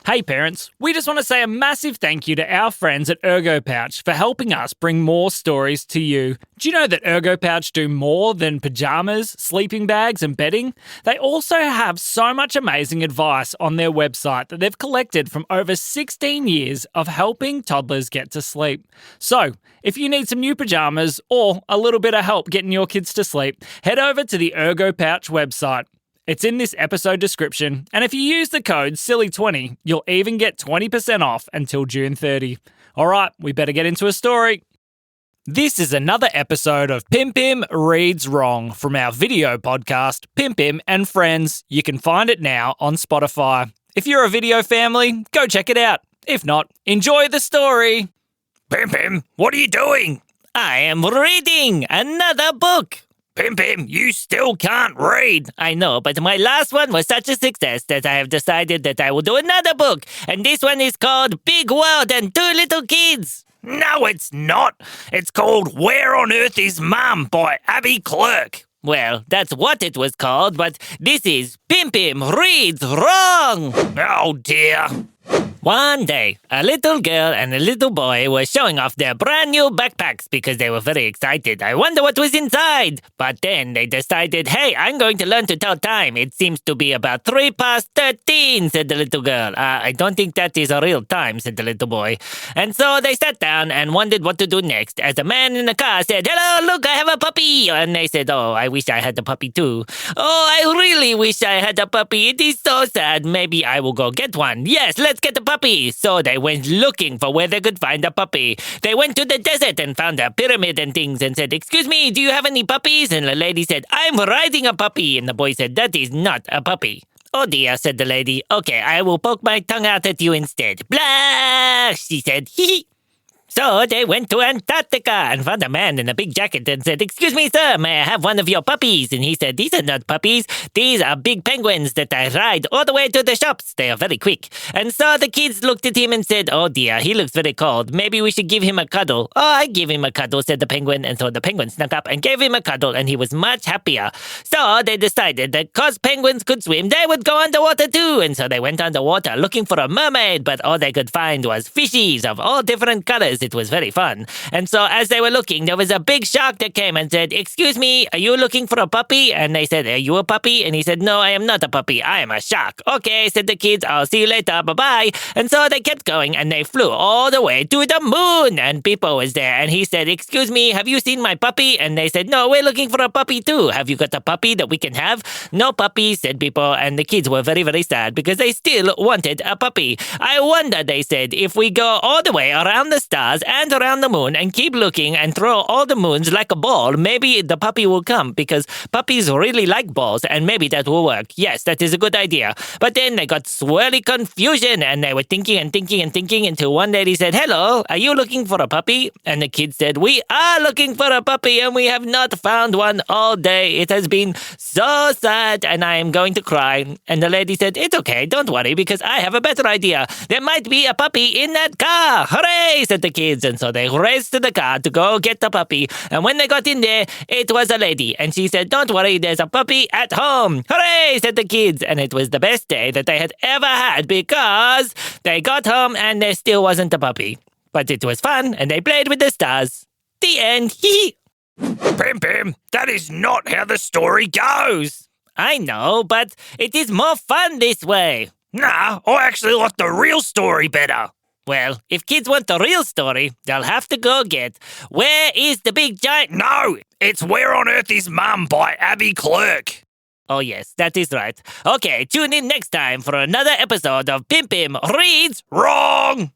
Hey parents, we just want to say a massive thank you to our friends at Ergo Pouch for helping us bring more stories to you. Do you know that Ergo Pouch do more than pajamas, sleeping bags and bedding? They also have so much amazing advice on their website that they've collected from over 16 years of helping toddlers get to sleep. So, if you need some new pajamas or a little bit of help getting your kids to sleep, head over to the Ergo Pouch website. It's in this episode description, and if you use the code SILLY20, you'll even get 20% off until June 30. All right, we better get into a story. This is another episode of Pim Pim Reeds Rong from our video podcast, Pim Pim and Friends. You can find it now on Spotify. If you're a video family, go check it out. If not, enjoy the story. Pim Pim, what are you doing? I am reading another book. Pim Pim, you still can't read. I know, but my last one was such a success that I have decided that I will do another book. And this one is called Big World and Two Little Kids. No, it's not. It's called Where on Earth is Mum by Abbey Clerke. Well, that's what it was called, but this is Pim Pim Reeds Rong. Oh dear. One day, a little girl and a little boy were showing off their brand new backpacks because they were very excited. I wonder what was inside. But then they decided, hey, I'm going to learn to tell time. It seems to be about 3:13, said the little girl. I don't think that is a real time, said the little boy. And so they sat down and wondered what to do next as a man in the car said, hello, look, I have a puppy. And they said, oh, I wish I had a puppy too. Oh, I really wish I had a puppy. It is so sad. Maybe I will go get one. Yes, let's get a puppy. So they went looking for where they could find a puppy. They went to the desert and found a pyramid and things and said, excuse me, do you have any puppies? And the lady said, I'm riding a puppy. And the boy said, that is not a puppy. Oh dear, said the lady. Okay, I will poke my tongue out at you instead. Blah, she said. Hee hee. So they went to Antarctica and found a man in a big jacket and said, excuse me, sir, may I have one of your puppies? And he said, these are not puppies. These are big penguins that I ride all the way to the shops. They are very quick. And so the kids looked at him and said, oh dear, he looks very cold. Maybe we should give him a cuddle. Oh, I give him a cuddle, said the penguin. And so the penguin snuck up and gave him a cuddle and he was much happier. So they decided that because penguins could swim, they would go underwater too. And so they went underwater looking for a mermaid, but all they could find was fishies of all different colors. It was very fun. And so as they were looking, there was a big shark that came and said, excuse me, are you looking for a puppy? And they said, are you a puppy? And he said, no, I am not a puppy. I am a shark. Okay, said the kids, I'll see you later. Bye-bye. And so they kept going and they flew all the way to the moon. And Pippo was there and he said, excuse me, have you seen my puppy? And they said, no, we're looking for a puppy too. Have you got a puppy that we can have? No puppy, said Pippo. And the kids were very, very sad because they still wanted a puppy. I wonder, they said, if we go all the way around the stars and around the moon and keep looking and throw all the moons like a ball, maybe the puppy will come because puppies really like balls and maybe that will work. Yes, that is a good idea. But then they got swirly confusion and they were thinking and thinking and thinking until one lady said, hello, are you looking for a puppy? And the kids said, we are looking for a puppy and we have not found one all day. It has been so sad and I am going to cry. And the lady said, it's okay, don't worry because I have a better idea. There might be a puppy in that car. Hooray, said the kids. And so they raced to the car to go get the puppy. And when they got in there, it was a lady. And she said, don't worry, there's a puppy at home. Hooray, said the kids. And it was the best day that they had ever had because they got home and there still wasn't a puppy. But it was fun and they played with the stars. The end. Hee. Pim Pim, that is not how the story goes. I know, but it is more fun this way. Nah, I actually like the real story better. Well, if kids want the real story, they'll have to go get Where is the Big Giant... No, it's Where on Earth is Mum by Abbey Clerke. Oh yes, that is right. Okay, tune in next time for another episode of Pim Pim Reeds Rong.